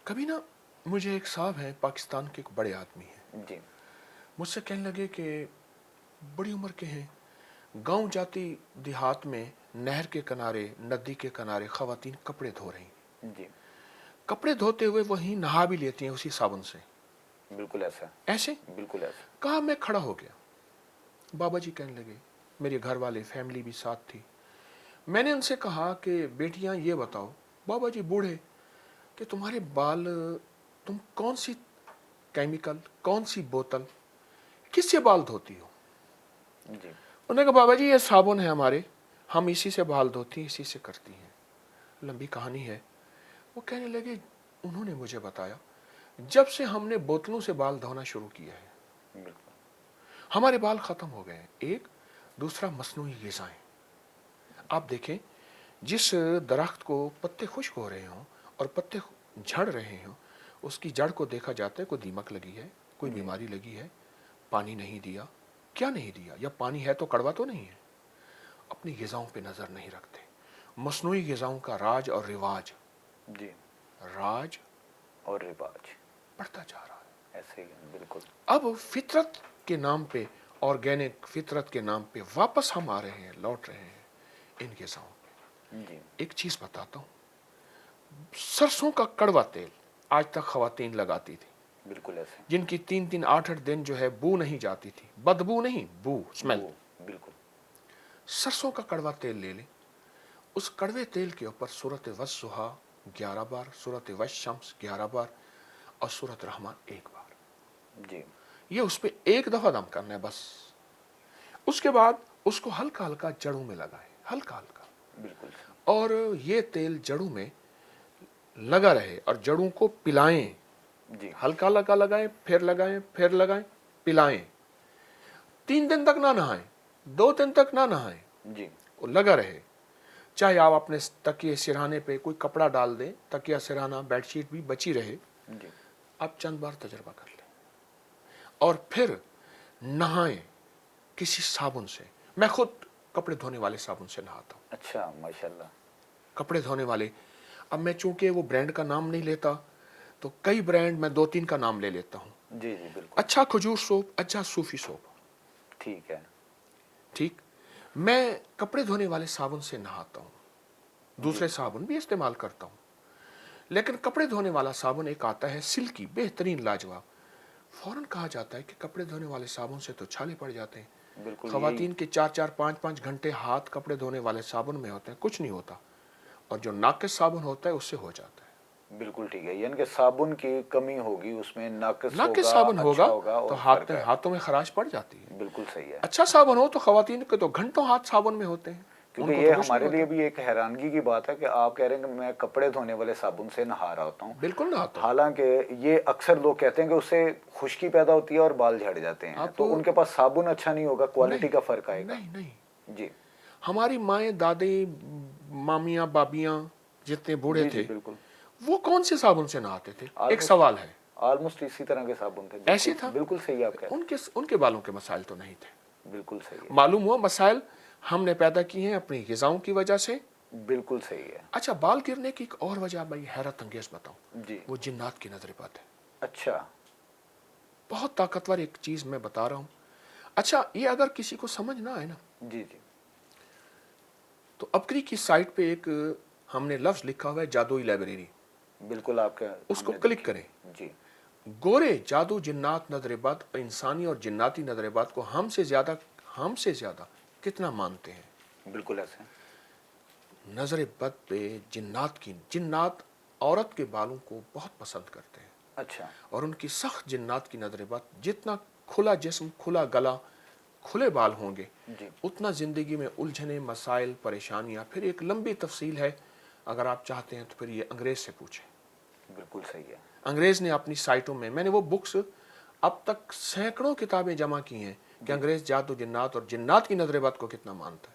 کبھی نا مجھے ایک صاحب ہیں پاکستان کے، ایک بڑے آدمی ہیں، جی مجھ سے کہنے لگے کہ بڑی عمر کے ہیں، گاؤں جاتی دیہات میں نہر کے کنارے، ندی کے کنارے خواتین کپڑے دھو رہی ہیں، جی کپڑے دھوتے ہوئے وہیں نہا بھی لیتی ہیں اسی صابن سے، بالکل ایسا، ایسے بالکل ایسا. کہا. میں کھڑا ہو گیا. بابا جی کہنے لگے، میرے گھر والے فیملی بھی ساتھ تھی. میں نے ان سے کہا کہ بیٹیاں یہ بتاؤ، بابا جی بوڑھے، کہ تمہارے بال، تم کون سی کیمیکل، کون سی بوتل، کس سے بال دھوتی ہو؟ جی انہوں نے کہا بابا جی یہ صابن ہے ہمارے، ہم اسی سے بال دھوتی ہیں، اسی سے کرتی ہیں. لمبی کہانی ہے. وہ کہنے لگے انہوں نے مجھے بتایا جب سے ہم نے بوتلوں سے بال دھونا شروع کیا ہے بالکل ہمارے بال ختم ہو گئے ہیں. ایک دوسرا مصنوعی غذائیں. آپ دیکھیں جس درخت کو پتے خشک ہو رہے ہوں اور پتے جھڑ رہے ہوں، اس کی جڑ کو دیکھا جاتا ہے کوئی دیمک لگی ہے، کوئی جی بیماری لگی ہے، پانی نہیں دیا. کیا نہیں دیا؟ یا پانی ہے تو کڑوا تو نہیں ہے. اپنی غذاؤں پہ نظر نہیں رکھتے. مصنوعی غذاؤں کا راج اور رواج، جی راج اور رواج بڑھتا جا رہا ہے. ایسے ہی ہیں، بالکل. اب فطرت کے نام پہ، آرگینک فطرت کے نام پہ واپس ہم آ رہے ہیں، لوٹ رہے ہیں ان غذاؤں پہ. جی ایک چیز بتاتا ہوں، سرسوں کا کڑوا تیل آج تک خواتین لگاتی تھی، بالکل ایسے. جن کی 3-3 8-8 دن جو ہے بو نہیں جاتی تھی، بدبو نہیں، بو، اسمیل. وہ بالکل سرسوں کا کڑوا تیل لے لیں، اس کڑوے تیل کے اوپر سورت والضحیٰ 11 بار، سورت والشمس 11 بار اور سورت رحمان 1 بار. جی یہ اس پہ ایک دفعہ دم کرنا ہے بس. اس کے بعد اس کو ہلکا ہلکا جڑوں میں لگائیں، ہلکا ہلکا، بالکل صحیح. اور یہ تیل جڑوں میں لگا رہے اور جڑوں کو پلائیں. جی ہلکا ہلکا لگائیں، پھر لگائیں، پھر لگائیں، پلائیں. 3 دن تک نہ نہائیں، 2 دن تک نہ نہائیں، جی وہ لگا رہے. چاہے آپ اپنے تکیے سرہانے پہ کوئی کپڑا ڈال دیں، تکیہ سرہانہ بیڈ شیٹ بھی بچی رہے. جی آپ چند بار تجربہ کر لیں اور پھر نہائیں کسی صابن سے. میں خود کپڑے دھونے والے صابن سے نہاتا ہوں. اچھا ماشاء اللہ. کپڑے دھونے والے، اب میں چونکہ وہ برانڈ کا نام نہیں لیتا تو کئی برانڈ میں 2-3 کا نام لے لیتا ہوں. جی جی بالکل اچھا کھجور سوپ، اچھا صوفی سوپ. ٹھیک ہے. ٹھیک. میں کپڑے دھونے والے صابن سے نہاتا ہوں، جی دوسرے صابن بھی استعمال کرتا ہوں، لیکن کپڑے دھونے والا صابن ایک آتا ہے سلکی، بہترین، لاجواب. فوراً کہا جاتا ہے کہ کپڑے دھونے والے صابن سے تو چھالے پڑ جاتے ہیں. بالکل یہی. خواتین کے 4-4 5-5 گھنٹے ہاتھ کپڑے دھونے والے صابن میں ہوتے ہیں، کچھ نہیں ہوتا، اور جو ناقص صابن ہوتا ہے اس سے ہو جاتا ہے. بالکل ٹھیک ہے، یعنی کہ صابن کی کمی ہوگی، اس میں ناقص ناقص ہوگا، صابن اچھا ہوگا ہوگا، تو اور فرق ہے. ہاتھوں میں خراش پڑ جاتی ہے. بالکل صحیح ہے. اچھا صابن ہو تو خواتین کے تو گھنٹوں ہاتھ صابن میں ہوتے ہیں، کیونکہ ان کو یہ تو کچھ نہیں ہمارے ہوتا. لیے بھی ایک حیرانگی کی بات ہے کہ آپ کہہ رہے ہیں کہ میں کپڑے دھونے والے صابن سے نہا رہا ہوتا ہوں. بالکل نہ ہوتا ہوں. حالانکہ یہ اکثر لوگ کہتے ہیں کہ اس سے خشکی پیدا ہوتی ہے اور بال جھڑ جاتے ہیں، آپ تو ان کے پاس صابن اچھا نہیں ہوگا، کوالٹی نہیں کا فرق آئے گا. نہیں نہیں جی ہماری مائیں، دادی، مامیاں، بابیاں جتنے بوڑھے جی جی تھے بالکل. وہ کون سے صابن سے نہاتے تھے؟ ایک آلموسٹ سوال ہے. آلموسٹ اسی طرح کے صابن تھے. ایسے بالکل تھا. بالکل صحیح آپ کہہ رہے ان کے بالوں کے مسائل تو نہیں تھے. ہیں. بالکل صحیح ہے. معلوم ہوا مسائل ہم نے پیدا کیے ہیں اپنی غذاؤں کی وجہ سے. بالکل صحیح ہے. اچھا بال گرنے کی ایک اور وجہ بھائی حیرت انگیز بتاؤں، جی وہ جنات کی نظر بات ہے. اچھا. بہت طاقتور ایک چیز میں بتا رہا ہوں. اچھا یہ اگر کسی کو سمجھ نہ آئے نا جی جی تو اپکری کی سائٹ پہ ایک ہم نے لفظ لکھا ہوا ہے جادوئی لائبریری، بالکل آپ کا اس ہم کو نے کلک دیکھی. کریں. جی گورے جادو جنات نظر بد اور انسانی اور جناتی نظر بد کو ہم سے زیادہ کتنا مانتے ہیں. بالکل ایسے. نظر بد پہ جنات عورت کے بالوں کو بہت پسند کرتے ہیں، اچھا. اور ان کی سخت جنات کی نظر بد جتنا کھلا جسم، کھلا گلا، کھلے بال ہوں گے جی اتنا زندگی میں الجھنے، مسائل، پریشانیاں. پھر ایک لمبی تفصیل ہے، اگر آپ چاہتے ہیں تو پھر یہ انگریز سے پوچھیں. بالکل صحیح ہے. انگریز نے اپنی سائٹوں میں نے وہ بکس اب تک سینکڑوں کتابیں جمع کی ہیں کہ جی انگریز جادو جنات اور جنات کی نظر بد کو کتنا مانتا ہے.